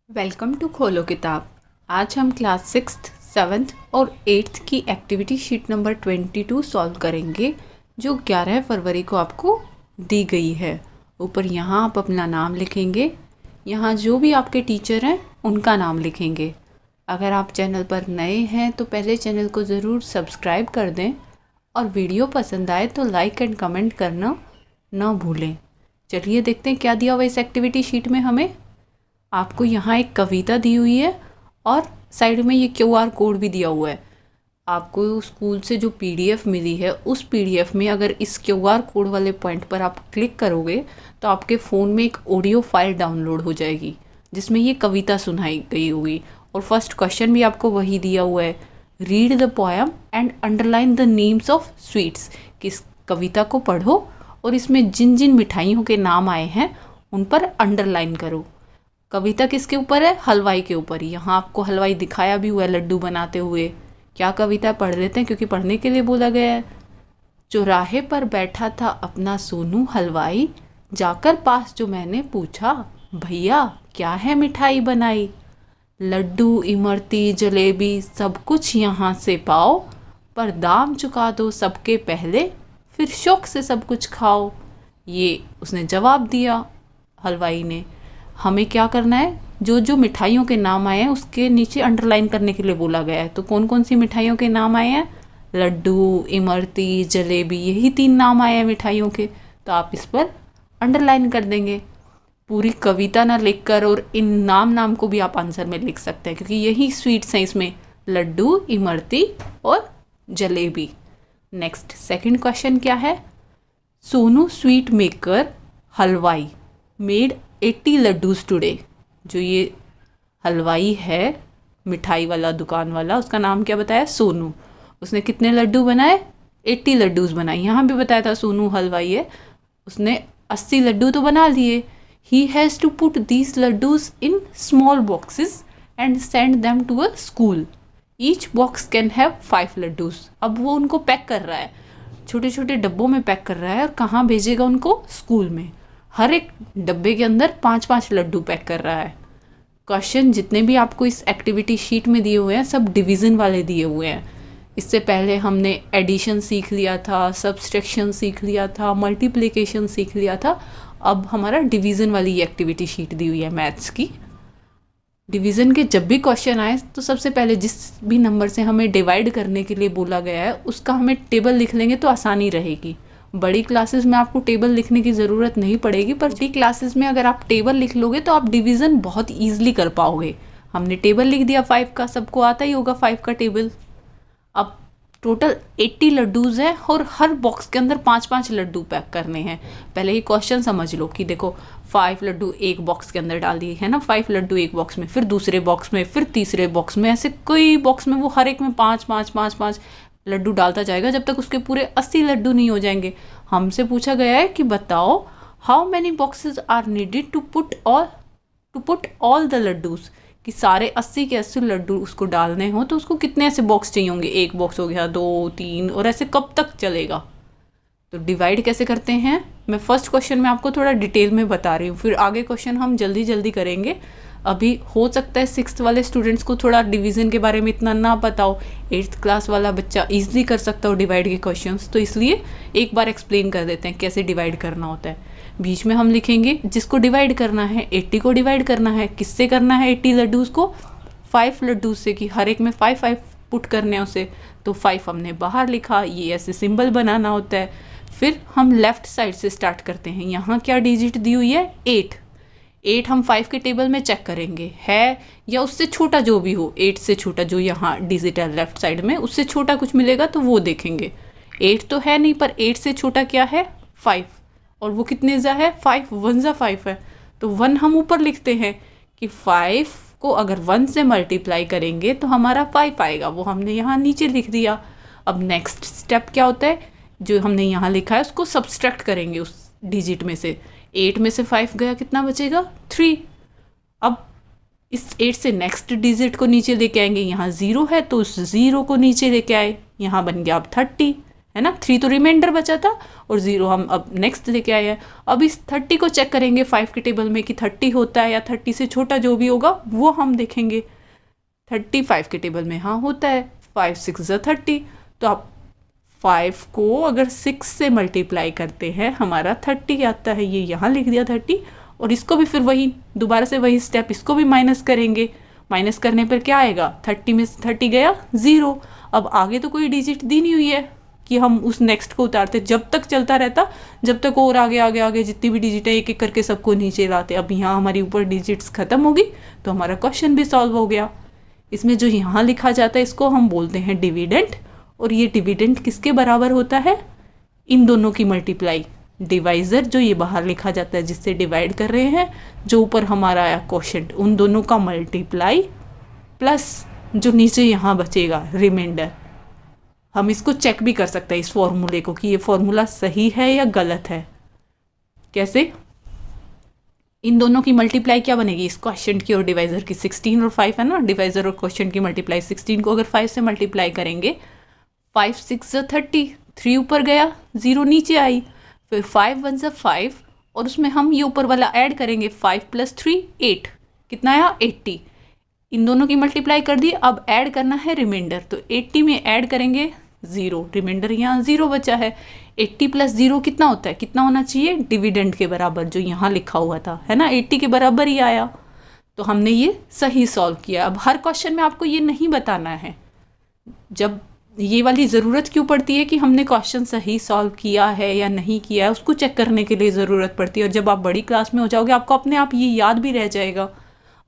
Welcome to खोलो किताब। आज हम क्लास 6th, 7th और 8th की एक्टिविटी शीट नंबर 22 सॉल्व करेंगे, जो 11 फरवरी को आपको दी गई है। ऊपर यहाँ आप अपना नाम लिखेंगे, यहाँ जो भी आपके टीचर हैं उनका नाम लिखेंगे। अगर आप चैनल पर नए हैं तो पहले चैनल को ज़रूर सब्सक्राइब कर दें और वीडियो पसंद आए तो लाइक एंड कमेंट करना ना भूलें। चलिए देखते हैं क्या दिया हुआ इस एक्टिविटी शीट में हमें। आपको यहाँ एक कविता दी हुई है और साइड में ये QR कोड भी दिया हुआ है। आपको स्कूल से जो PDF मिली है उस PDF में अगर इस QR कोड वाले पॉइंट पर आप क्लिक करोगे तो आपके फ़ोन में एक ऑडियो फाइल डाउनलोड हो जाएगी जिसमें ये कविता सुनाई गई होगी। और फर्स्ट क्वेश्चन भी आपको वही दिया हुआ है, read the poem and underline the names of sweets. कि इस कविता को पढ़ो और इसमें जिन जिन मिठाइयों के नाम आए हैं उन पर अंडरलाइन करो। कविता किसके ऊपर है? हलवाई के ऊपर। यहाँ आपको हलवाई दिखाया भी हुआ है लड्डू बनाते हुए। क्या कविता पढ़ लेते हैं क्योंकि पढ़ने के लिए बोला गया है। चौराहे पर बैठा था अपना सोनू हलवाई, जाकर पास जो मैंने पूछा, भैया क्या है मिठाई बनाई। लड्डू इमरती जलेबी सब कुछ यहाँ से पाओ, पर दाम चुका दो सबके पहले, फिर शौक से सब कुछ खाओ। ये उसने जवाब दिया हलवाई ने। हमें क्या करना है, जो जो मिठाइयों के नाम आए हैं उसके नीचे अंडरलाइन करने के लिए बोला गया है। तो कौन कौन सी मिठाइयों के नाम आए हैं? लड्डू, इमरती, जलेबी, यही 3 नाम आए हैं मिठाइयों के। तो आप इस पर अंडरलाइन कर देंगे। पूरी कविता ना लिखकर और इन नाम को भी आप आंसर में लिख सकते हैं क्योंकि यही स्वीट्स हैं इसमें, लड्डू, इमरती और जलेबी। नेक्स्ट सेकंड क्वेश्चन क्या है? सोनू स्वीट मेकर हलवाई मेड 80 लड्डूज टुडे। जो ये हलवाई है मिठाई वाला दुकान वाला, उसका नाम क्या बताया? सोनू। उसने कितने लड्डू बनाए? 80 लड्डूज बनाए। यहाँ भी बताया था सोनू हलवाई है, उसने 80 लड्डू तो बना लिए। He has to put these laddoos in small boxes and send them to a school. Each box can have 5 laddoos. अब वो उनको पैक कर रहा है, छोटे छोटे डब्बों में पैक कर रहा है और कहाँ भेजेगा उनको? स्कूल में। हर एक डब्बे के अंदर 5-5 लड्डू पैक कर रहा है। क्वेश्चन जितने भी आपको इस एक्टिविटी शीट में दिए हुए हैं सब डिवीज़न वाले दिए हुए हैं। इससे पहले हमने एडिशन सीख लिया था, सब्सट्रैक्शन सीख लिया था, मल्टीप्लिकेशन सीख लिया था। अब हमारा डिवीज़न वाली ये एक्टिविटी शीट दी हुई है मैथ्स की। डिवीज़न के जब भी क्वेश्चन आए तो सबसे पहले जिस भी नंबर से हमें डिवाइड करने के लिए बोला गया है उसका हमें टेबल लिख लेंगे तो आसानी रहेगी। बड़ी क्लासेस में आपको टेबल लिखने की ज़रूरत नहीं पड़ेगी, पर बड़ी क्लासेस में अगर आप टेबल लिख लोगे तो आप डिवीज़न बहुत ईजिली कर पाओगे। हमने टेबल लिख दिया 5 का, सबको आता ही होगा 5 का टेबल। अब टोटल 80 लड्डूज़ हैं और हर बॉक्स के अंदर 5-5 लड्डू पैक करने हैं। पहले ये क्वेश्चन समझ लो कि देखो 5 लड्डू एक बॉक्स के अंदर डाल दिए है ना, 5 लड्डू एक बॉक्स में, फिर दूसरे बॉक्स में, फिर तीसरे बॉक्स में, ऐसे कई बॉक्स में वो हर एक में 5-5 लड्डू डालता जाएगा जब तक उसके पूरे 80 लड्डू नहीं हो जाएंगे। हमसे पूछा गया है कि बताओ how many boxes are needed to put all the laddoos. कि सारे 80 के 80 लड्डू उसको डालने हो तो उसको कितने ऐसे बॉक्स चाहिए होंगे? 1 बॉक्स हो गया, 2, 3, और ऐसे कब तक चलेगा? तो डिवाइड कैसे करते हैं मैं फर्स्ट क्वेश्चन में आपको थोड़ा डिटेल में बता रही हूँ, फिर आगे क्वेश्चन हम जल्दी जल्दी करेंगे। अभी हो सकता है 6th वाले स्टूडेंट्स को थोड़ा डिवीज़न के बारे में इतना ना पता हो, 8th क्लास वाला बच्चा ईजिली कर सकता हो डिवाइड के क्वेश्चंस, तो इसलिए एक बार एक्सप्लेन कर देते हैं कैसे डिवाइड करना होता है। बीच में हम लिखेंगे जिसको डिवाइड करना है, 80 को डिवाइड करना है। किससे करना है 80 लड्डूज़ को? 5 लड्डूज से, कि हर एक में 5-5 पुट करने हैं उसे। तो 5 हमने बाहर लिखा, ये ऐसे सिंबल बनाना होता है। फिर हम लेफ़्ट साइड से स्टार्ट करते हैं। यहाँ क्या डिजिट दी हुई है? 8 हम 5 के टेबल में चेक करेंगे है या उससे छोटा जो भी हो, 8 से छोटा जो यहाँ डिजिट है लेफ्ट साइड में, उससे छोटा कुछ मिलेगा तो वो देखेंगे। 8 तो है नहीं, पर 8 से छोटा क्या है? 5। और वो कितने ज़ा है? 5, 1 ज़ा 5 है। तो 1 हम ऊपर लिखते हैं कि 5 को अगर 1 से मल्टीप्लाई करेंगे तो हमारा 5 आएगा, वो हमने यहाँ नीचे लिख दिया। अब नेक्स्ट स्टेप क्या होता है? जो हमने यहाँ लिखा है उसको सब्सट्रैक्ट करेंगे उस डिजिट में से। 8 में से 5 गया, कितना बचेगा? 3। अब इस 8 से नेक्स्ट डिजिट को नीचे लेके आएंगे। यहाँ 0 है तो उस 0 को नीचे लेके आए, यहाँ बन गया अब 30। है ना। 3 तो रिमाइंडर बचा था और 0 हम अब नेक्स्ट लेके आए हैं। अब इस 30 को चेक करेंगे 5 के टेबल में कि 30 होता है या 30 से छोटा जो भी होगा वो हम देखेंगे। 35 के टेबल में हाँ होता है, 5 6 ज़ा 30। तो आप 5 को अगर 6 से मल्टीप्लाई करते हैं हमारा 30 आता है, ये यहाँ लिख दिया 30। और इसको भी फिर वही दोबारा से वही स्टेप, इसको भी माइनस करेंगे। माइनस करने पर क्या आएगा, 30 में से 30 गया 0। अब आगे तो कोई डिजिट दी नहीं हुई है कि हम उस नेक्स्ट को उतारते, जब तक चलता रहता, जब तक और आगे आगे आगे जितनी भी डिजिट है एक एक करके सबको नीचे लाते। अब यहाँ हमारी ऊपर डिजिट्स खत्म होगी तो हमारा क्वेश्चन भी सॉल्व हो गया। इसमें जो यहाँ लिखा जाता है इसको हम बोलते हैं डिविडेंड। और ये डिविडेंड किसके बराबर होता है, इन दोनों की मल्टीप्लाई। डिवाइज़र जो ये बाहर लिखा जाता है जिससे डिवाइड कर रहे हैं, जो ऊपर हमारा आया क्वोशंट, उन दोनों का मल्टीप्लाई प्लस जो नीचे यहाँ बचेगा रिमाइंडर। हम इसको चेक भी कर सकते हैं इस फॉर्मूले को कि ये फॉर्मूला सही है या गलत है। कैसे, इन दोनों की मल्टीप्लाई क्या बनेगी, इस क्वोशंट की और डिवाइज़र की। 16 और 5 है ना, डिवाइज़र और क्वोशंट की मल्टीप्लाई। 16 को अगर 5 से मल्टीप्लाई करेंगे, 5 6 ज़ा 30, 3 ऊपर गया 0 नीचे आई, फिर 5 1 ज़ा 5 और उसमें हम ये ऊपर वाला ऐड करेंगे 5 + 3 8, कितना आया 80। इन दोनों की मल्टीप्लाई कर दी, अब ऐड करना है रिमाइंडर। तो 80 में ऐड करेंगे 0, रिमाइंडर यहाँ 0 बचा है। 80 + 0 कितना होता है, कितना होना चाहिए, डिविडेंड के बराबर जो यहाँ लिखा हुआ था, है ना, 80 के बराबर ही आया। तो हमने ये सही सॉल्व किया। अब हर क्वेश्चन में आपको ये नहीं बताना है, जब ये वाली ज़रूरत क्यों पड़ती है कि हमने क्वेश्चन सही सॉल्व किया है या नहीं किया है, उसको चेक करने के लिए ज़रूरत पड़ती है। और जब आप बड़ी क्लास में हो जाओगे आपको अपने आप ये याद भी रह जाएगा।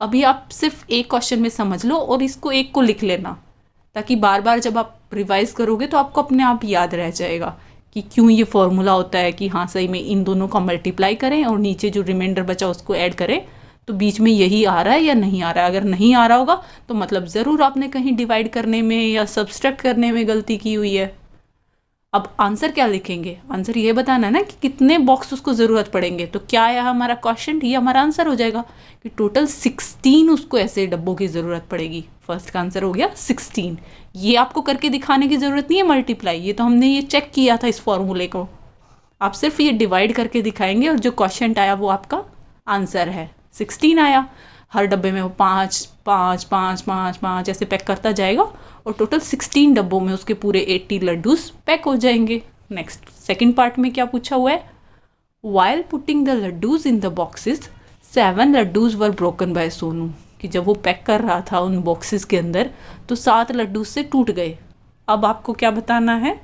अभी आप सिर्फ एक क्वेश्चन में समझ लो और इसको एक को लिख लेना, ताकि बार बार जब आप रिवाइज करोगे तो आपको अपने आप याद रह जाएगा कि क्यों ये फॉर्मूला होता है कि हाँ सही में इन दोनों का मल्टीप्लाई करें और नीचे जो रिमाइंडर बचा उसको ऐड करें। तो बीच में यही आ रहा है या नहीं आ रहा है। अगर नहीं आ रहा होगा तो मतलब ज़रूर आपने कहीं डिवाइड करने में या सब्सट्रैक्ट करने में गलती की हुई है। अब आंसर क्या लिखेंगे, आंसर ये बताना है ना कि कितने बॉक्स उसको ज़रूरत पड़ेंगे। तो क्या आया हमारा क्वेश्चन, ये हमारा आंसर हो जाएगा कि टोटल 16 उसको ऐसे डब्बों की ज़रूरत पड़ेगी। फर्स्ट का आंसर हो गया 16। ये आपको करके दिखाने की ज़रूरत नहीं है मल्टीप्लाई, ये तो हमने ये चेक किया था इस फॉर्मूले को। आप सिर्फ ये डिवाइड करके दिखाएंगे और जो क्वेश्चन आया वो आपका आंसर है। 16 आया, हर डब्बे में वो 5 5 5 5 5 ऐसे पैक करता जाएगा और टोटल 16 डब्बों में उसके पूरे 80 लड्डूस पैक हो जाएंगे। नेक्स्ट सेकंड पार्ट में क्या पूछा हुआ है, while putting the laddoos in the boxes 7 laddoos were broken by Sonu. कि जब वो पैक कर रहा था उन बॉक्सेस के अंदर तो 7 लड्डू से टूट गए। अब आपको क्या बताना है,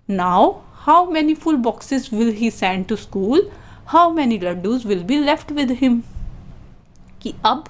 now how many full boxes will he send to school, how many laddoos will be left with him. कि अब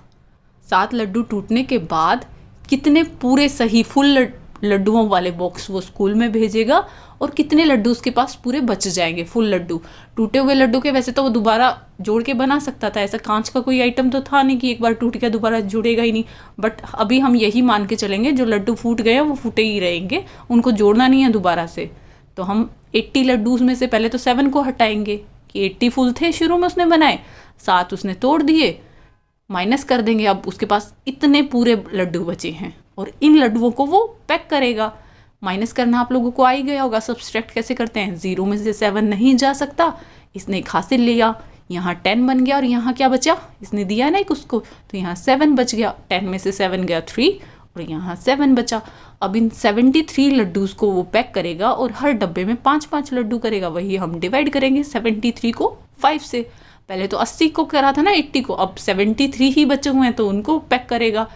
7 लड्डू टूटने के बाद कितने पूरे सही फुल लड्डुओं वाले बॉक्स वो स्कूल में भेजेगा और कितने लड्डू उसके पास पूरे बच जाएंगे फुल लड्डू। टूटे हुए लड्डू के वैसे तो वो दोबारा जोड़ के बना सकता था, ऐसा कांच का कोई आइटम तो था नहीं कि एक बार टूट गया दोबारा जुड़ेगा ही नहीं। बट अभी हम यही मान के चलेंगे जो लड्डू फूट गए वो फूटे ही रहेंगे, उनको जोड़ना नहीं है दोबारा से। तो हम 80 लड्डूज में से पहले तो 7 को हटाएंगे कि 80 फुल थे शुरू में उसने बनाए, 7 उसने तोड़ दिए, माइनस कर देंगे। अब उसके पास इतने पूरे लड्डू बचे हैं और इन लड्डुओं को वो पैक करेगा। माइनस करना आप लोगों को आ ही गया होगा, सब्सट्रैक्ट कैसे करते हैं, 0 में से 7 नहीं जा सकता, इसने एक हासिल लिया, यहाँ 10 बन गया और यहाँ क्या बचा, इसने दिया ना एक उसको, तो यहाँ 7 बच गया। 10 में से 7 गया 3 और यहाँ 7 बचा। अब इन 73 लड्डूज को वो पैक करेगा और हर डब्बे में 5-5 लड्डू करेगा। वही हम डिवाइड करेंगे 73 को 5 से। पहले तो 80 को करा था ना 80 को, अब 73 ही बचे हुए हैं तो उनको पैक करेगा।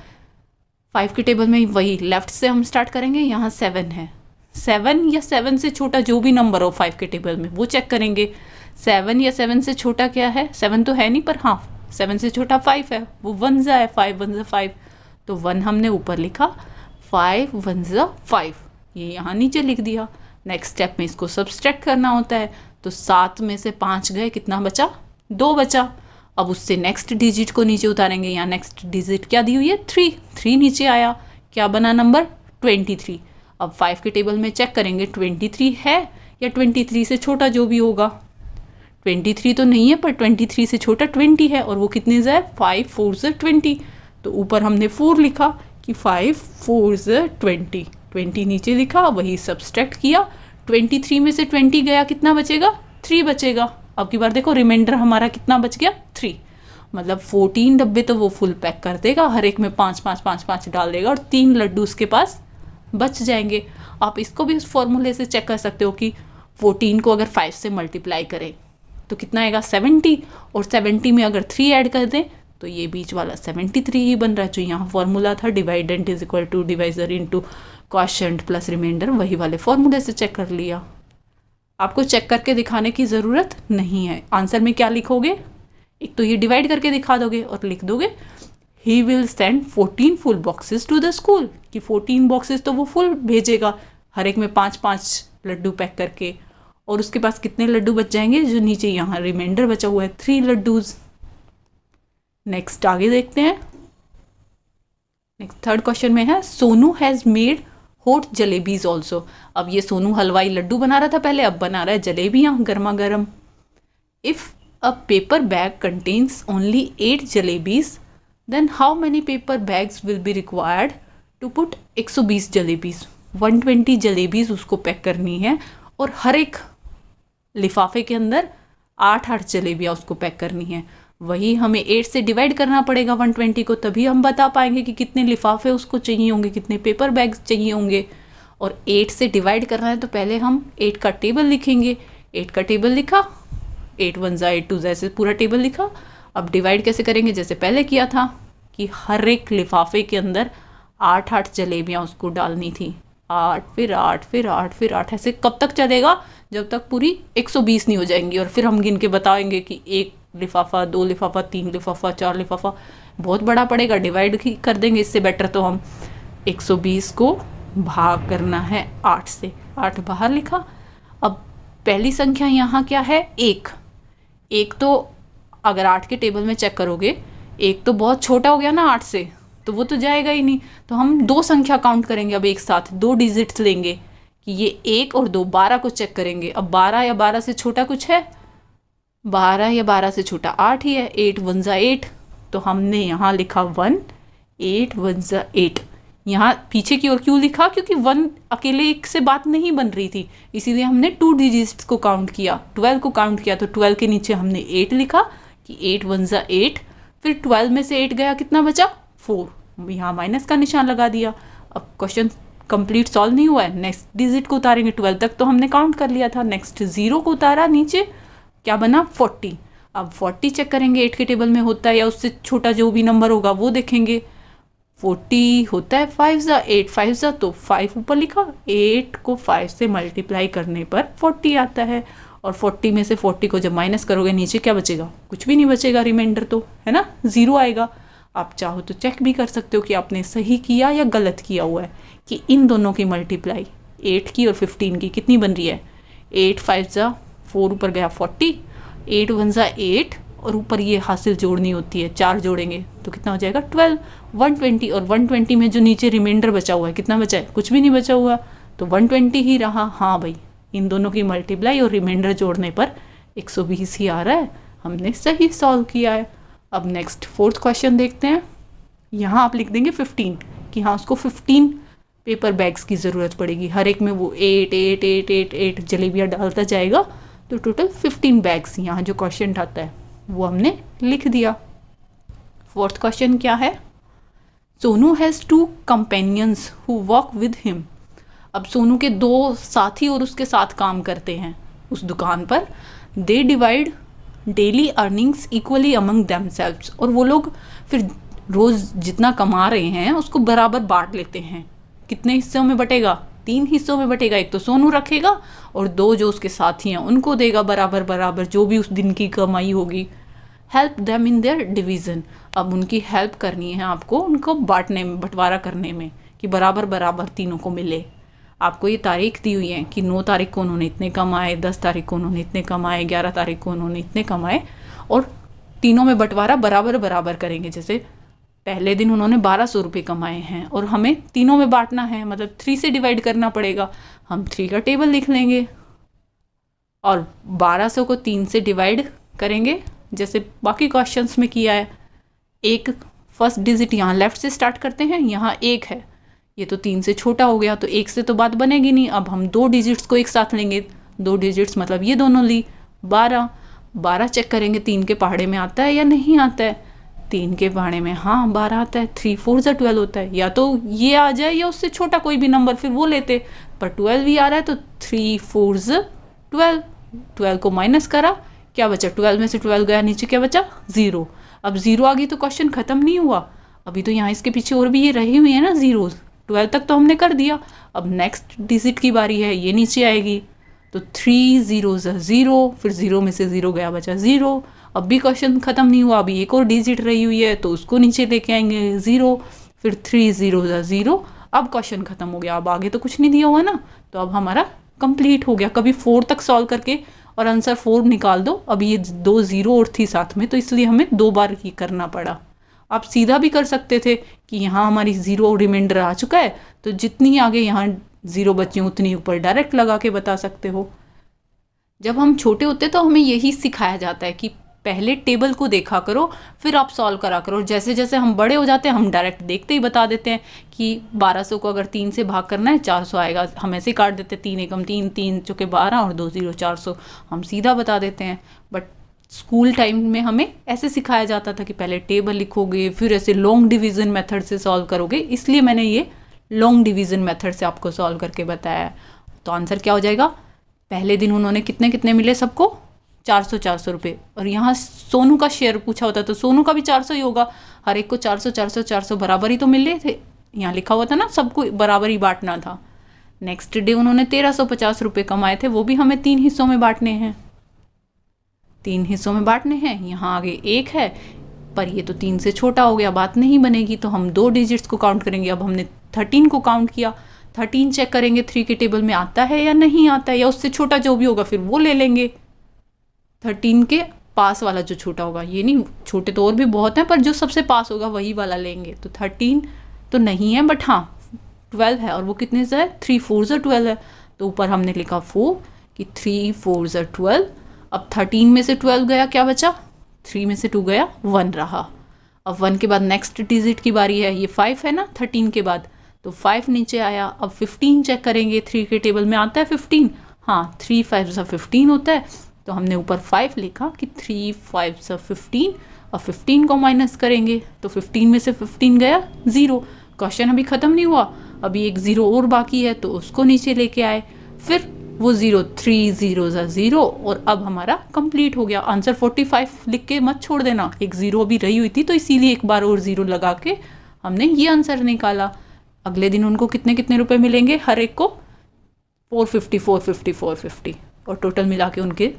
5 के टेबल में वही लेफ्ट से हम स्टार्ट करेंगे, यहाँ 7 है, 7 या 7 से छोटा जो भी नंबर हो 5 के टेबल में वो चेक करेंगे। 7 या 7 से छोटा क्या है, 7 तो है नहीं पर हाँ 7 से छोटा 5 है, वो 1 ज़ा है, 5 1 ज़ा 5, तो 1 हमने ऊपर लिखा, 5 1 ज़ा 5 ये यहाँ नीचे लिख दिया। नेक्स्ट स्टेप में इसको सब्सट्रैक्ट करना होता है, तो 7 में से 5 गए, कितना बचा, 2 बचा। अब उससे नेक्स्ट डिजिट को नीचे उतारेंगे, यहाँ नेक्स्ट डिजिट क्या दी हुई है, 3 नीचे आया, क्या बना नंबर 23। अब 5 के टेबल में चेक करेंगे 23 है या 23 से छोटा जो भी होगा। 23 तो नहीं है पर 23 से छोटा 20 है और वो कितने ज़ा है, 5 4 ज़ा 20, तो ऊपर हमने 4 लिखा कि 5 4 ज़ा 20, 20 नीचे लिखा, वही सब्सट्रैक्ट किया, 23 में से 20 गया, कितना बचेगा? 3 बचेगा। अब की बार देखो रिमाइंडर हमारा कितना बच गया? 3। मतलब 14 डब्बे तो वो फुल पैक कर देगा, हर एक में 5 डाल देगा और 3 लड्डू उसके पास बच जाएंगे। आप इसको भी उस फॉर्मूले से चेक कर सकते हो कि 14 को अगर 5 से मल्टीप्लाई करें तो कितना आएगा? 70, और 70 में अगर 3 ऐड कर दें तो ये बीच वाला 73 ही बन रहा है। जो यहाँ फॉर्मूला था dividend is equal to divisor into quotient plus remainder, वही वाले फॉर्मूले से चेक कर लिया। आपको चेक करके दिखाने की ज़रूरत नहीं है। आंसर में क्या लिखोगे? एक तो ये डिवाइड करके दिखा दोगे और लिख दोगे he will send 14 full boxes to the school, कि 14 बॉक्सेस तो वो फुल भेजेगा, हर एक में 5 लड्डू पैक करके। और उसके पास कितने लड्डू बच जाएंगे? जो नीचे यहाँ रिमाइंडर बचा हुआ है 3 लड्डूज। नेक्स्ट आगे देखते हैं। नेक्स्ट थर्ड क्वेश्चन में है Sonu has made hot jalebis also. अब ये सोनू हलवाई लड्डू बना रहा था पहले, अब बना रहा है जलेबियाँ गर्मा गर्म। If a paper bag contains only 8 jalebis then how many paper bags will be required to put 120 jalebis. 120 jalebis उसको पैक करनी है और हर एक लिफाफे के अंदर 8 जलेबियाँ उसको पैक करनी है। वही हमें 8 से डिवाइड करना पड़ेगा 120 को, तभी हम बता पाएंगे कि कितने लिफाफे उसको चाहिए होंगे, कितने पेपर बैग्स चाहिए होंगे। और 8 से डिवाइड करना है तो पहले हम 8 का टेबल लिखेंगे। 8 का टेबल लिखा, 8 1 जा 8 2 जा, ऐसे पूरा टेबल लिखा। अब डिवाइड कैसे करेंगे? जैसे पहले किया था कि हर एक लिफाफे के अंदर 8 जलेबियाँ उसको डालनी थी। 8 फिर 8 फिर 8 फिर 8, ऐसे कब तक चलेगा? जब तक पूरी 120 नहीं हो जाएंगी। और फिर हम गिन के बताएंगे कि 1 लिफाफा, 2 लिफाफा, 3 लिफाफा, 4 लिफाफा, बहुत बड़ा पड़ेगा। डिवाइड कर देंगे, इससे बेटर तो हम 120 को भाग करना है 8 से। 8 बाहर लिखा। अब पहली संख्या यहाँ क्या है? 1। 1 तो अगर 8 के टेबल में चेक करोगे, 1 तो बहुत छोटा हो गया ना 8 से, तो वो तो जाएगा ही नहीं। तो हम 2 संख्या काउंट करेंगे अब एक साथ, 2 डिजिट्स लेंगे कि ये 1 और 2, 12 को चेक करेंगे। अब 12 या 12 से छोटा कुछ है? 12 या 12 से छोटा 8 ही है। 8 1 जा 8, तो हमने यहाँ लिखा 1, 8 1 जा 8। यहाँ पीछे की ओर क्यों लिखा? क्योंकि 1 अकेले 1 से बात नहीं बन रही थी, इसीलिए हमने 2 डिजिट्स को काउंट किया, 12 को काउंट किया। तो 12 के नीचे हमने 8 लिखा कि 8 1 जा 8। फिर 12 में से 8 गया, कितना बचा? 4। यहाँ माइनस का निशान लगा दिया। अब क्वेश्चन कंप्लीट सॉल्व नहीं हुआ है। नेक्स्ट डिजिट को उतारेंगे, 12 तक तो हमने काउंट कर लिया था। नेक्स्ट 0 को उतारा, नीचे क्या बना? 40। अब 40 चेक करेंगे 8 के टेबल में होता है या उससे छोटा जो भी नंबर होगा वो देखेंगे। 40 होता है 5 जा 8, 5 जा तो 5 ऊपर लिखा। 8 को 5 से मल्टीप्लाई करने पर 40 आता है। और 40 में से 40 को जब माइनस करोगे नीचे क्या बचेगा? कुछ भी नहीं बचेगा, रिमाइंडर तो है ना, 0 आएगा। आप चाहो तो चेक भी कर सकते हो कि आपने सही किया या गलत किया हुआ है, कि इन दोनों की मल्टीप्लाई 8 की और 15 की कितनी बन रही है? 8 5 जा 4 ऊपर गया 40, 8 1 जा 8 और ऊपर ये हासिल जोड़नी होती है, 4 जोड़ेंगे तो कितना हो जाएगा? 12। 120 और 120 में जो नीचे रिमाइंडर बचा हुआ है, कितना बचा है? कुछ भी नहीं बचा हुआ, तो 120 ही रहा। हाँ भाई, इन दोनों की मल्टीप्लाई और रिमाइंडर जोड़ने पर 120 ही आ रहा है। हमने सही सॉल्व किया है। अब नेक्स्ट 4th क्वेश्चन देखते हैं। यहाँ आप लिख देंगे 15 कि हाँ उसको 15 पेपर बैग्स की ज़रूरत पड़ेगी। हर एक में वो 8 8 8 8 8 जलेबियाँ डालता जाएगा, तो टोटल 15 बैग्स यहाँ जो क्वेश्चन आता है वो हमने लिख दिया। 4th क्वेश्चन क्या है? Sonu has 2 companions who work with him. अब सोनू के 2 साथी और उसके साथ काम करते हैं उस दुकान पर। They divide daily earnings equally among themselves. और वो लोग फिर रोज़ जितना कमा रहे हैं उसको बराबर बांट लेते हैं। कितने हिस्सों में बटेगा? 3 हिस्सों में बटेगा। एक तो सोनू रखेगा और 2 जो उसके साथी हैं उनको देगा बराबर बराबर, जो भी उस दिन की कमाई होगी। Help them in their division. अब उनकी हेल्प करनी है आपको, उनको बांटने में, बंटवारा करने में, कि बराबर बराबर तीनों को मिले। आपको ये तारीख दी हुई है कि 9 तारीख को उन्होंने इतने कमाए, 10 तारीख को उन्होंने इतने कमाए, 11 तारीख को उन्होंने इतने कमाए, और तीनों में बंटवारा बराबर बराबर करेंगे। जैसे पहले दिन उन्होंने 1200 रुपये कमाए हैं और हमें तीनों में बांटना है, मतलब 3 से डिवाइड करना पड़ेगा। हम 3 का टेबल लिख लेंगे और 1200 को 3 से डिवाइड करेंगे जैसे बाकी क्वेश्चंस में किया है। एक फर्स्ट डिजिट यहाँ लेफ्ट से स्टार्ट करते हैं, यहाँ 1 है, ये तो 3 से छोटा हो गया, तो 1 से तो बात बनेगी नहीं। अब हम 2 डिजिट्स को एक साथ लेंगे, 2 डिजिट्स मतलब ये दोनों ली, 12। 12 चेक करेंगे 3 के पहाड़े में आता है या नहीं आता है। 3 के पहाड़े में हाँ 12 आता है, 3 4 ज़ा 12 होता है। या तो ये आ जाए या उससे छोटा कोई भी नंबर, फिर वो लेते, पर 12 ही आ रहा है तो 3 4 ज़ा 12। 12 को माइनस करा, क्या बचा, 12 में से 12 गया, नीचे क्या बचा, 0। अब 0 आ गई तो क्वेश्चन खत्म नहीं हुआ, अभी तो यहाँ इसके पीछे और भी ये रही हुई है ना जीरोज़। 12 तक तो हमने कर दिया, अब नेक्स्ट डिजिट की बारी है, ये नीचे आएगी, तो 3 0 0, फिर 0 में से 0 गया, बचा 0। अब भी क्वेश्चन खत्म नहीं हुआ, अभी एक और डिजिट रही हुई है तो उसको नीचे लेके आएंगे 0, फिर 3 0 0। अब क्वेश्चन खत्म हो गया, अब आगे तो कुछ नहीं दिया हुआ ना, तो अब हमारा कंप्लीट हो गया। कभी 4 तक सॉल्व करके और आंसर 4 निकाल दो। अब ये 2 0 और थी साथ में, तो इसलिए हमें 2 बार ही करना पड़ा। आप सीधा भी कर सकते थे कि यहाँ हमारी 0 रिमाइंडर आ चुका है, तो जितनी आगे यहाँ 0 बची उतनी ऊपर डायरेक्ट लगा के बता सकते हो। जब हम छोटे होते तो हमें यही सिखाया जाता है कि पहले टेबल को देखा करो, फिर आप सॉल्व करा करो। जैसे जैसे हम बड़े हो जाते हैं हम डायरेक्ट देखते ही बता देते हैं कि 1200 को अगर 3 से भाग करना है 400 आएगा, हम ऐसे ही काट देते, 3 एकम 3, 3 चौके 12 और 2 0 400, हम सीधा बता देते हैं। बट स्कूल टाइम में हमें ऐसे सिखाया जाता था कि पहले टेबल लिखोगे, फिर ऐसे लॉन्ग डिवीज़न मेथड से सॉल्व करोगे, इसलिए मैंने ये लॉन्ग डिवीज़न मेथड से आपको सॉल्व करके बताया। तो आंसर क्या हो जाएगा, पहले दिन उन्होंने कितने कितने मिले सबको, 400 400 रुपये। और यहाँ सोनू का शेयर पूछा होता तो सोनू का भी 400 ही होगा, हर एक को 400 400 400 बराबर ही तो मिल रहे थे, यहाँ लिखा हुआ था ना सबको बराबर ही बांटना था। नेक्स्ट डे उन्होंने 1350 रुपये कमाए थे, वो भी हमें 3 हिस्सों में बांटने हैं, 3 हिस्सों में बांटने हैं। यहाँ आगे 1 है, पर ये तो 3 से छोटा हो गया, बात नहीं बनेगी, तो हम 2 डिजिट्स को काउंट करेंगे। अब हमने 13 को काउंट किया, 13 चेक करेंगे 3 के टेबल में आता है या नहीं आता है, या उससे छोटा जो भी होगा फिर वो ले लेंगे। 13 के पास वाला जो छोटा होगा, ये नहीं, छोटे तो और भी बहुत हैं, पर जो सबसे पास होगा वही वाला लेंगे। तो 13 तो नहीं है, बट हाँ 12 है, और वो कितने से है, 3 4 ज़ा 12 है, तो ऊपर हमने लिखा 4 कि 3 4 ज़ा 12। अब 13 में से 12 गया, क्या बचा, 3 में से 2 गया, 1 रहा। अब 1 के बाद नेक्स्ट डिजिट की बारी है, ये 5 है ना 13 के बाद, तो 5 नीचे आया। अब 15 चेक करेंगे, 3 के टेबल में आता है 15, हाँ 3 5 ज़ा 15 होता है, तो हमने ऊपर 5 लिखा कि 3 5 ज़ा 15, और 15 को माइनस करेंगे तो 15 में से 15 गया 0। क्वेश्चन अभी ख़त्म नहीं हुआ, अभी एक 0 और बाकी है, तो उसको नीचे लेके आए, फिर वो 0 3 0 ज़ा 0, और अब हमारा कंप्लीट हो गया। आंसर 45 लिख के मत छोड़ देना, एक 0 अभी रही हुई थी तो इसीलिए एक बार और 0 लगा के हमने ये आंसर निकाला। अगले दिन उनको कितने कितने रुपए मिलेंगे, हर एक को 450 450 450, और टोटल मिला के उनके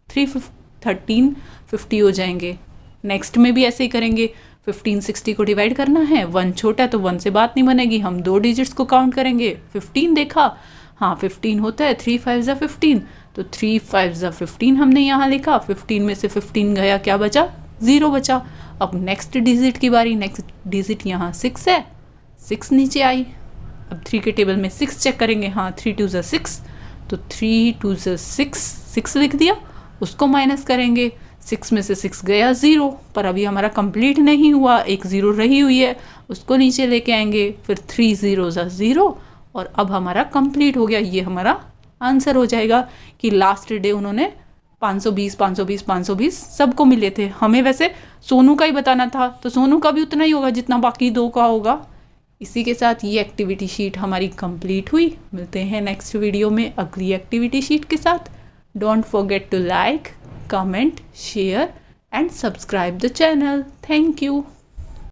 1350 हो जाएंगे। नेक्स्ट में भी ऐसे ही करेंगे, 15 60 को डिवाइड करना है, 1 छोटा है तो 1 से बात नहीं बनेगी, हम 2 डिजिट्स को काउंट करेंगे। 15 देखा, हाँ 15 होता है, 3 5 ज़ा 15, तो 3 5 ज़ा 15 हमने यहाँ लिखा, 15 में से 15 गया, क्या बचा, 0 बचा। अब नेक्स्ट डिजिट की बारी, नेक्स्ट डिजिट यहाँ 6 है, 6 नीचे आई। अब 3 के टेबल में 6 चेक करेंगे, हाँ 3 2 ज़ा 6, तो 3 2 ज़ा 6, 6 लिख दिया, उसको माइनस करेंगे, 6 में से 6 गया 0, पर अभी हमारा कंप्लीट नहीं हुआ, एक 0 रही हुई है, उसको नीचे लेके आएंगे, फिर 3 0 ज़ा 0, और अब हमारा कंप्लीट हो गया। ये हमारा आंसर हो जाएगा कि लास्ट डे उन्होंने 520 520 520 सबको मिले थे। हमें वैसे सोनू का ही बताना था, तो सोनू का भी उतना ही होगा जितना बाकी 2 का होगा। इसी के साथ ये एक्टिविटी शीट हमारी कंप्लीट हुई। मिलते हैं नेक्स्ट वीडियो में अगली एक्टिविटी शीट के साथ। Don't forget to like, comment, share and subscribe the channel. Thank you.